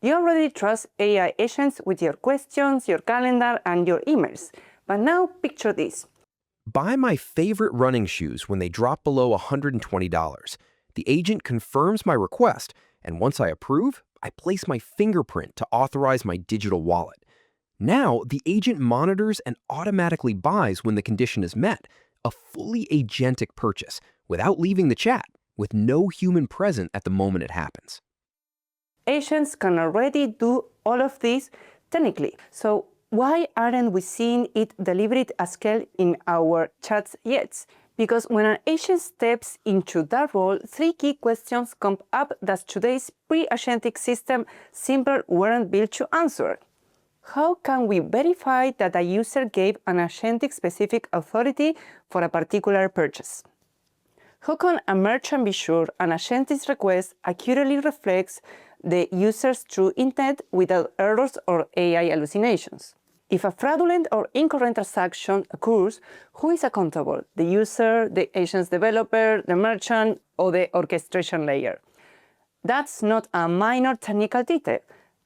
You already trust AI agents with your questions, your calendar, and your emails. But now picture this. Buy my favorite running shoes when they drop below $120. The agent confirms my request, and once I approve, I place my fingerprint to authorize my digital wallet. Now, the agent monitors and automatically buys when the condition is met, a fully agentic purchase, without leaving the chat, with no human present at the moment it happens. Agents can already do all of this technically. So why aren't we seeing it delivered at scale in our chats yet? Because when an agent steps into that role, three key questions come up that today's pre-agentic system simply weren't built to answer. How can we verify that a user gave an agentic-specific authority for a particular purchase? How can a merchant be sure an agentic request accurately reflects the user's true intent without errors or AI hallucinations? If a fraudulent or incorrect transaction occurs, who is accountable? The user, the agent's developer, the merchant, or the orchestration layer? That's not a minor technical detail.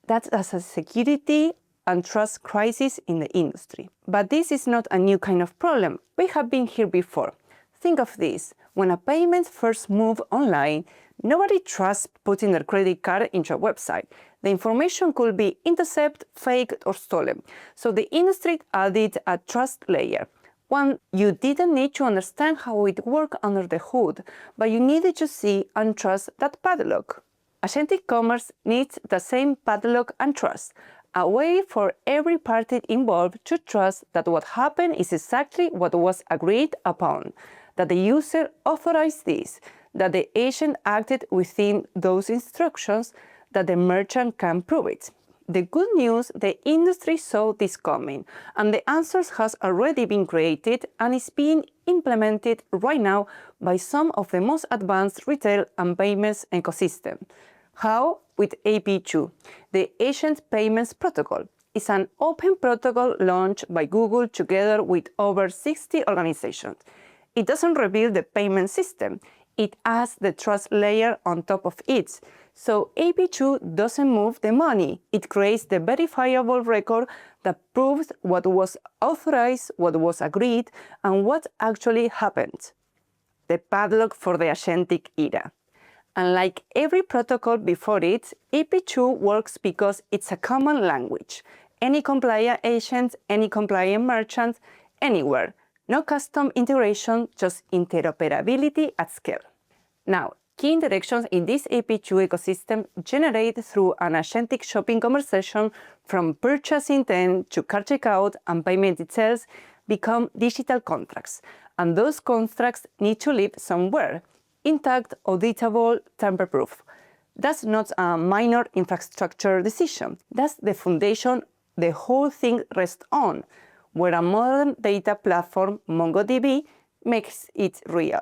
That's a security and trust crisis in the industry. But this is not a new kind of problem. We have been here before. Think of this. When a payment first moved online, nobody trusts putting their credit card into a website. The information could be intercepted, faked, or stolen. So the industry added a trust layer. One, you didn't need to understand how it worked under the hood, but you needed to see and trust that padlock. Agentic commerce needs the same padlock and trust, a way for every party involved to trust that what happened is exactly what was agreed upon, that the user authorized this, that the agent acted within those instructions, that the merchant can prove it. The good news, the industry saw this coming, and the answers has already been created and is being implemented right now by some of the most advanced retail and payments ecosystem. How? With AP2, the Agent Payments Protocol. It's an open protocol launched by Google together with over 60 organizations. It doesn't reveal the payment system. It adds the trust layer on top of it. So AP2 doesn't move the money. It creates the verifiable record that proves what was authorized, what was agreed, and what actually happened. The padlock for the agentic era. Unlike every protocol before it, AP2 works because it's a common language. Any compliant agent, any compliant merchant, anywhere. No custom integration, just interoperability at scale. Now, key interactions in this AP2 ecosystem generate through an agentic shopping conversation from purchase intent to cart checkout and payment details become digital contracts. And those contracts need to live somewhere. Intact, auditable, tamper-proof. That's not a minor infrastructure decision. That's the foundation the whole thing rests on, where a modern data platform, MongoDB, makes it real.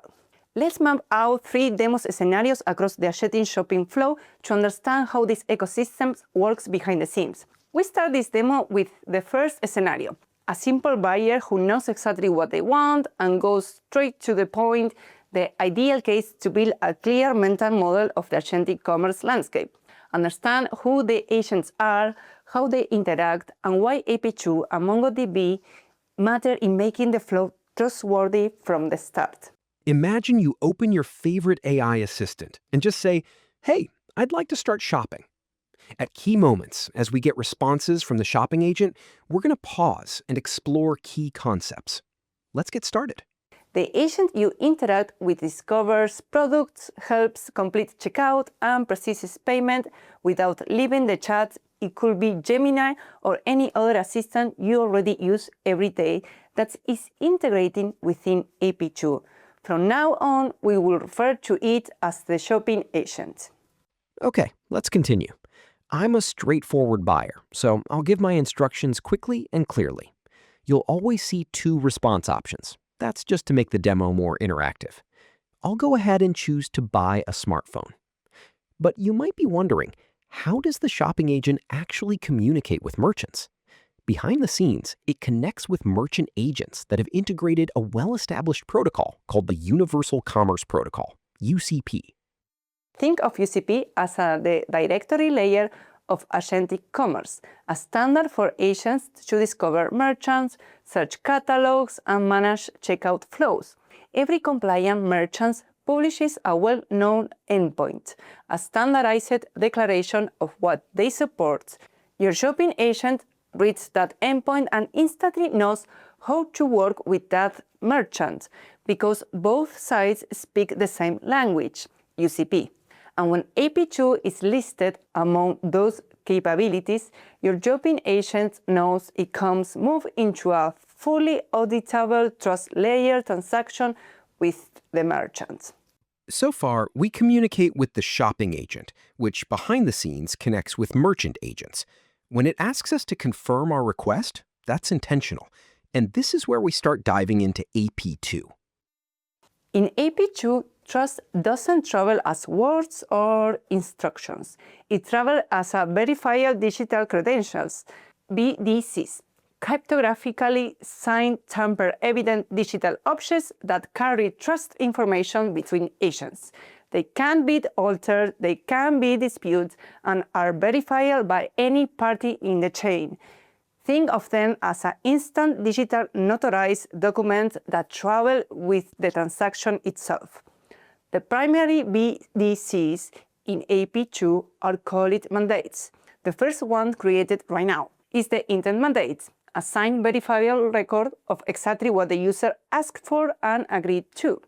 Let's map out 3 demo scenarios across the agentic shopping flow to understand how this ecosystem works behind the scenes. We start this demo with the first scenario, a simple buyer who knows exactly what they want and goes straight to the point, the ideal case to build a clear mental model of the agentic commerce landscape. Understand who the agents are, how they interact, and why AP2 and MongoDB matter in making the flow trustworthy from the start. Imagine you open your favorite AI assistant and just say, "Hey, I'd like to start shopping." At key moments, as we get responses from the shopping agent, we're going to pause and explore key concepts. Let's get started. The agent you interact with discovers products, helps complete checkout, and processes payment without leaving the chat. It could be Gemini or any other assistant you already use every day that is integrating within AP2. From now on, we will refer to it as the shopping agent. Okay, let's continue. I'm a straightforward buyer, so I'll give my instructions quickly and clearly. You'll always see 2 response options. That's just to make the demo more interactive. I'll go ahead and choose to buy a smartphone. But you might be wondering, how does the shopping agent actually communicate with merchants? Behind the scenes, it connects with merchant agents that have integrated a well-established protocol called the Universal Commerce Protocol, UCP. Think of UCP as the directory layer of agentic commerce, a standard for agents to discover merchants, search catalogs, and manage checkout flows. Every compliant merchant publishes a well-known endpoint, a standardized declaration of what they support. Your shopping agent reads that endpoint and instantly knows how to work with that merchant, because both sides speak the same language, UCP. And when AP2 is listed among those capabilities, your shopping agent knows it can move into a fully auditable trust layer transaction with the merchant. So far, we communicate with the shopping agent, which behind the scenes connects with merchant agents. When it asks us to confirm our request, that's intentional. And this is where we start diving into AP2. In AP2, trust doesn't travel as words or instructions. It travels as a verifiable digital credentials, BDCs, cryptographically signed tamper-evident digital objects that carry trust information between agents. They can be altered, they can be disputed, and are verifiable by any party in the chain. Think of them as an instant digital notarized document that travel with the transaction itself. The primary BDCs in AP2 are called mandates. The first one created right now is the intent mandate, a signed verifiable record of exactly what the user asked for and agreed to.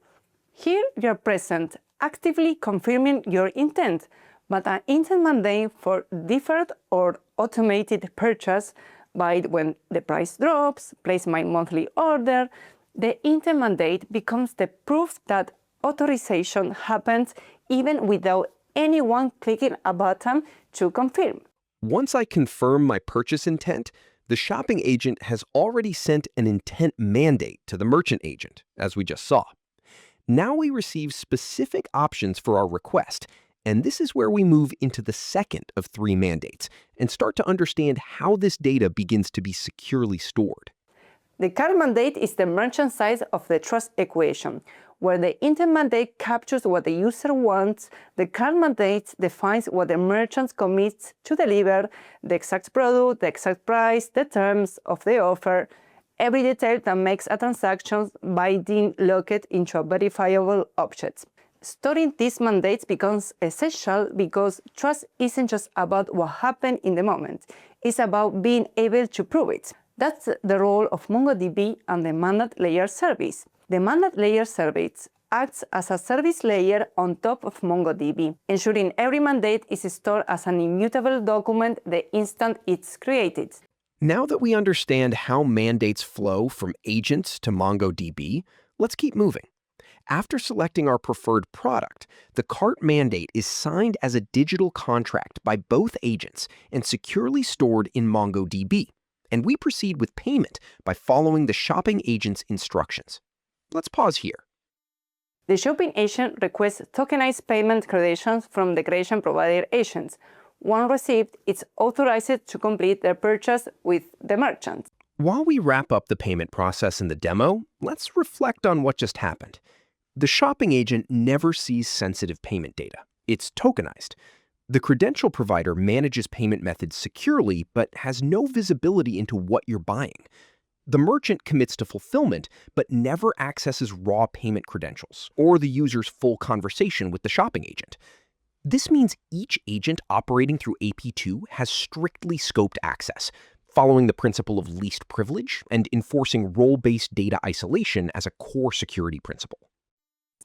Here you're present, actively confirming your intent, but an intent mandate for deferred or automated purchase by when the price drops, place my monthly order, the intent mandate becomes the proof that authorization happens even without anyone clicking a button to confirm. Once I confirm my purchase intent, the shopping agent has already sent an intent mandate to the merchant agent, as we just saw. Now we receive specific options for our request, and this is where we move into the second of 3 mandates and start to understand how this data begins to be securely stored. The card mandate is the merchant side of the trust equation, where the intent mandate captures what the user wants. The card mandate defines what the merchant commits to deliver, the exact product, the exact price, the terms of the offer, every detail that makes a transaction binding locked into a verifiable object. Storing these mandates becomes essential because trust isn't just about what happened in the moment, it's about being able to prove it. That's the role of MongoDB and the mandate layer service. The mandate layer service acts as a service layer on top of MongoDB, ensuring every mandate is stored as an immutable document the instant it's created. Now that we understand how mandates flow from agents to MongoDB, let's keep moving. After selecting our preferred product, the cart mandate is signed as a digital contract by both agents and securely stored in MongoDB, and we proceed with payment by following the shopping agent's instructions. Let's pause here. The shopping agent requests tokenized payment credentials from the credential provider agents. Once received, it's authorized to complete their purchase with the merchant. While we wrap up the payment process in the demo, let's reflect on what just happened. The shopping agent never sees sensitive payment data. It's tokenized. The credential provider manages payment methods securely, but has no visibility into what you're buying. The merchant commits to fulfillment, but never accesses raw payment credentials or the user's full conversation with the shopping agent. This means each agent operating through AP2 has strictly scoped access, following the principle of least privilege and enforcing role-based data isolation as a core security principle.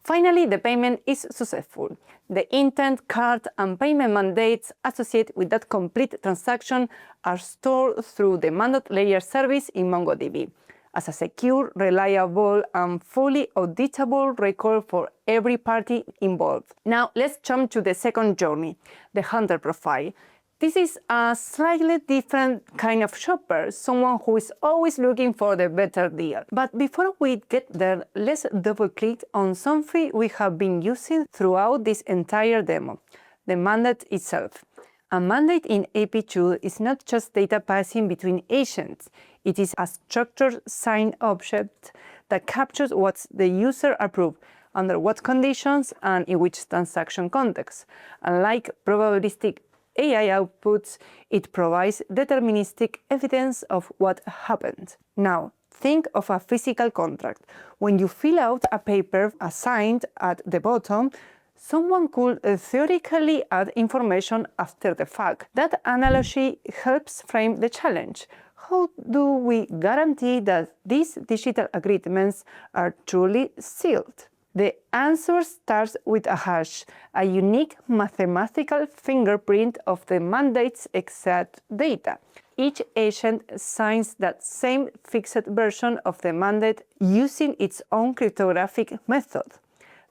Finally, the payment is successful. The intent, card, and payment mandates associated with that complete transaction are stored through the mandate layer service in MongoDB as a secure, reliable, and fully auditable record for every party involved. Now, let's jump to the second journey, the hunter profile. This is a slightly different kind of shopper, someone who is always looking for the better deal. But before we get there, let's double-click on something we have been using throughout this entire demo, the mandate itself. A mandate in AP2 is not just data passing between agents. It is a structured signed object that captures what the user approved, under what conditions, and in which transaction context. Unlike probabilistic AI outputs, it provides deterministic evidence of what happened. Now, think of a physical contract. When you fill out a paper assigned at the bottom, someone could theoretically add information after the fact. That analogy helps frame the challenge. How do we guarantee that these digital agreements are truly sealed? The answer starts with a hash, a unique mathematical fingerprint of the mandate's exact data. Each agent signs that same fixed version of the mandate using its own cryptographic method.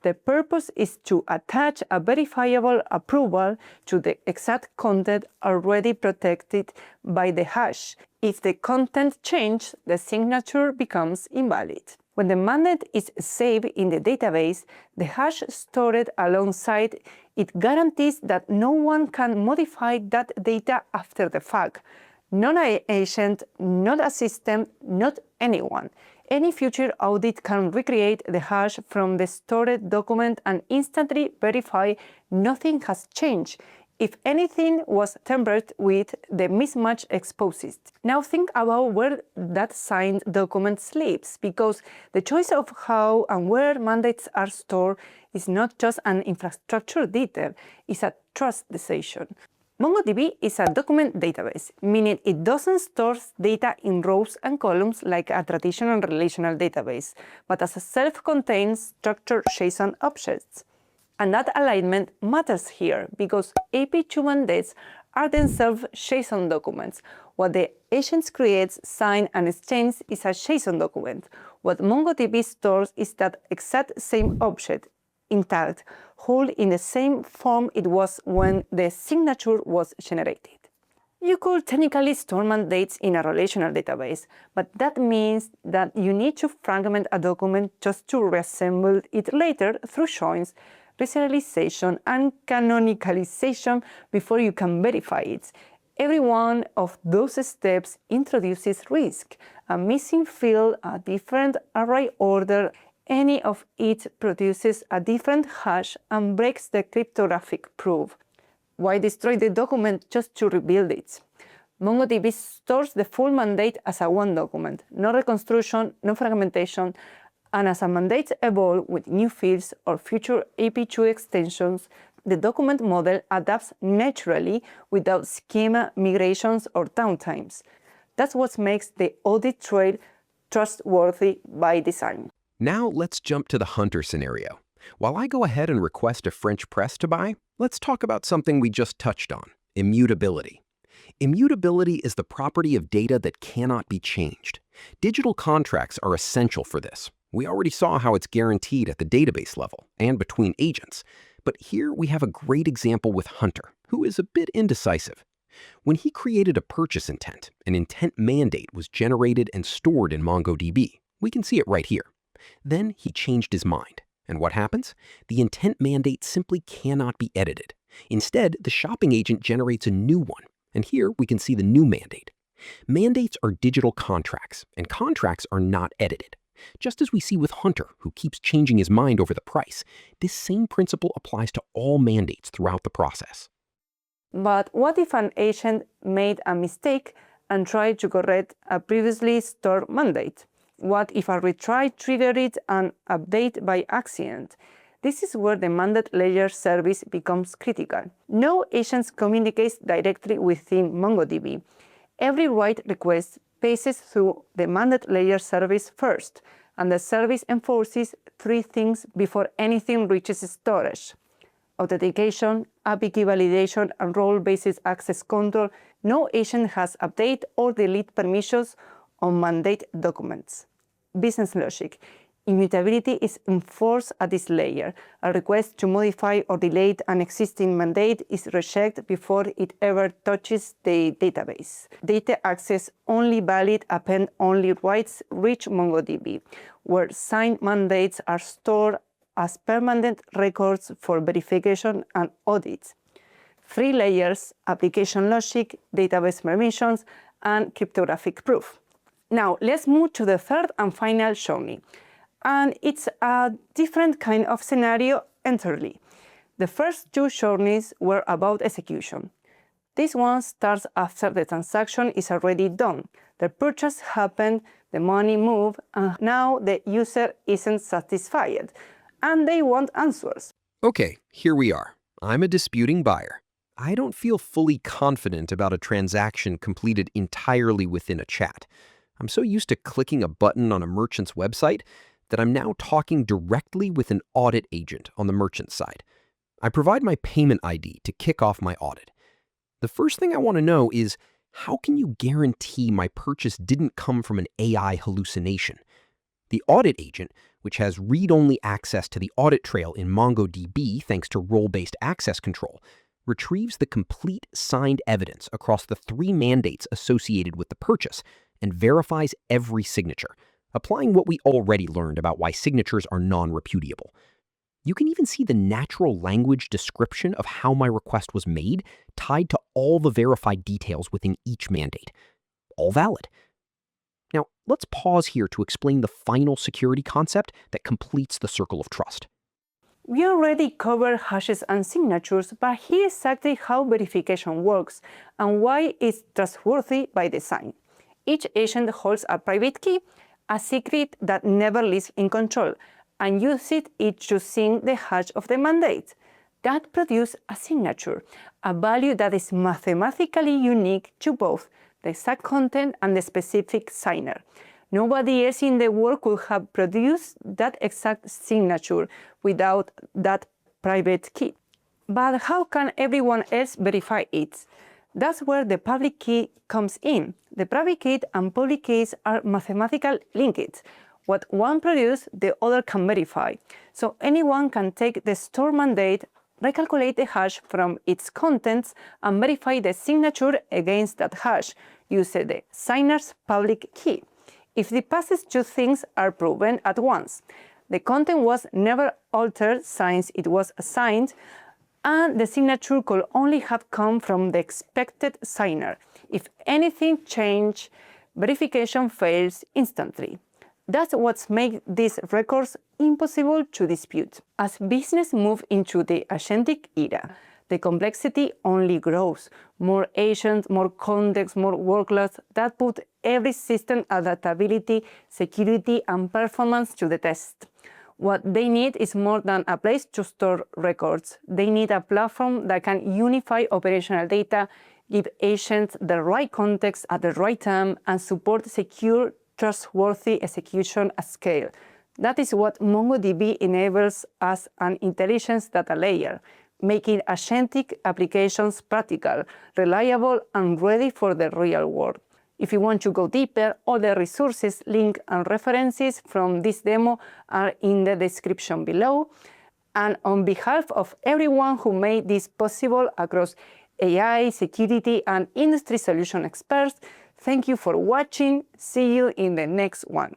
The purpose is to attach a verifiable approval to the exact content already protected by the hash. If the content changes, the signature becomes invalid. When the mandate is saved in the database, the hash stored alongside it guarantees that no one can modify that data after the fact. Not an agent, not a system, not anyone. Any future audit can recreate the hash from the stored document and instantly verify nothing has changed. If anything was tampered with, the mismatch exposes. Now think about where that signed document lives, because the choice of how and where mandates are stored is not just an infrastructure detail, it's a trust decision. MongoDB is a document database, meaning it doesn't store data in rows and columns like a traditional relational database, but as a self-contained structured JSON objects. And that alignment matters here because AP2 mandates are themselves JSON documents. What the agents create, sign, and exchange is a JSON document. What MongoDB stores is that exact same object, intact, whole in the same form it was when the signature was generated. You could technically store mandates in a relational database, but that means that you need to fragment a document just to reassemble it later through joins, reserialization, and canonicalization before you can verify it. Every one of those steps introduces risk. A missing field, a different array order, any of it produces a different hash and breaks the cryptographic proof. Why destroy the document just to rebuild it? MongoDB stores the full mandate as a one document, no reconstruction, no fragmentation, and as a mandate evolves with new fields or future AP2 extensions, the document model adapts naturally without schema migrations or downtimes. That's what makes the audit trail trustworthy by design. Now let's jump to the hunter scenario. While I go ahead and request a French press to buy, let's talk about something we just touched on, immutability. Immutability is the property of data that cannot be changed. Digital contracts are essential for this. We already saw how it's guaranteed at the database level and between agents, but here we have a great example with Hunter, who is a bit indecisive. When he created a purchase intent, an intent mandate was generated and stored in MongoDB. We can see it right here. Then he changed his mind. And what happens? The intent mandate simply cannot be edited. Instead, the shopping agent generates a new one. And here we can see the new mandate. Mandates are digital contracts, and contracts are not edited. Just as we see with Hunter, who keeps changing his mind over the price, this same principle applies to all mandates throughout the process. But what if an agent made a mistake and tried to correct a previously stored mandate? What if a retry triggered an update by accident? This is where the mandate layer service becomes critical. No agent communicates directly within MongoDB. Every write request passes through the mandate layer service first, and the service enforces three things before anything reaches storage: authentication, API key validation, and role-based access control. No agent has update or delete permissions on mandate documents. Business logic. Immutability is enforced at this layer. A request to modify or delete an existing mandate is rejected before it ever touches the database. Data access only valid append-only writes reach MongoDB, where signed mandates are stored as permanent records for verification and audit. Three layers: application logic, database permissions, and cryptographic proof. Now, let's move to the third and final journey. And it's a different kind of scenario entirely. The first two journeys were about execution. This one starts after the transaction is already done. The purchase happened, the money moved, and now the user isn't satisfied, and they want answers. Okay, here we are. I'm a disputing buyer. I don't feel fully confident about a transaction completed entirely within a chat. I'm so used to clicking a button on a merchant's website that I'm now talking directly with an audit agent on the merchant side. I provide my payment ID to kick off my audit. The first thing I want to know is, how can you guarantee my purchase didn't come from an AI hallucination? The audit agent, which has read-only access to the audit trail in MongoDB thanks to role-based access control, retrieves the complete signed evidence across the 3 mandates associated with the purchase and verifies every signature, applying what we already learned about why signatures are non-repudiable. You can even see the natural language description of how my request was made tied to all the verified details within each mandate. All valid. Now, let's pause here to explain the final security concept that completes the circle of trust. We already covered hashes and signatures, but here's exactly how verification works and why it's trustworthy by design. Each agent holds a private key, a secret that never lives in control, and uses it using the hash of the mandate. That produces a signature, a value that is mathematically unique to both the exact content and the specific signer. Nobody else in the world could have produced that exact signature without that private key. But how can everyone else verify it? That's where the public key comes in. The private key and public keys are mathematically linked. What one produces, the other can verify. So anyone can take the stored mandate, recalculate the hash from its contents, and verify the signature against that hash using the signer's public key. If the past 2 things are proven at once, the content was never altered since it was assigned, and the signature could only have come from the expected signer. If anything changed, verification fails instantly. That's what makes these records impossible to dispute. As business moves into the agentic era, the complexity only grows. More agents, more context, more workloads that put every system adaptability, security, and performance to the test. What they need is more than a place to store records. They need a platform that can unify operational data, give agents the right context at the right time, and support secure, trustworthy execution at scale. That is what MongoDB enables as an intelligence data layer, making agentic applications practical, reliable, and ready for the real world. If you want to go deeper, all the resources, links, and references from this demo are in the description below. And on behalf of everyone who made this possible across AI, security, and industry solution experts, thank you for watching. See you in the next one.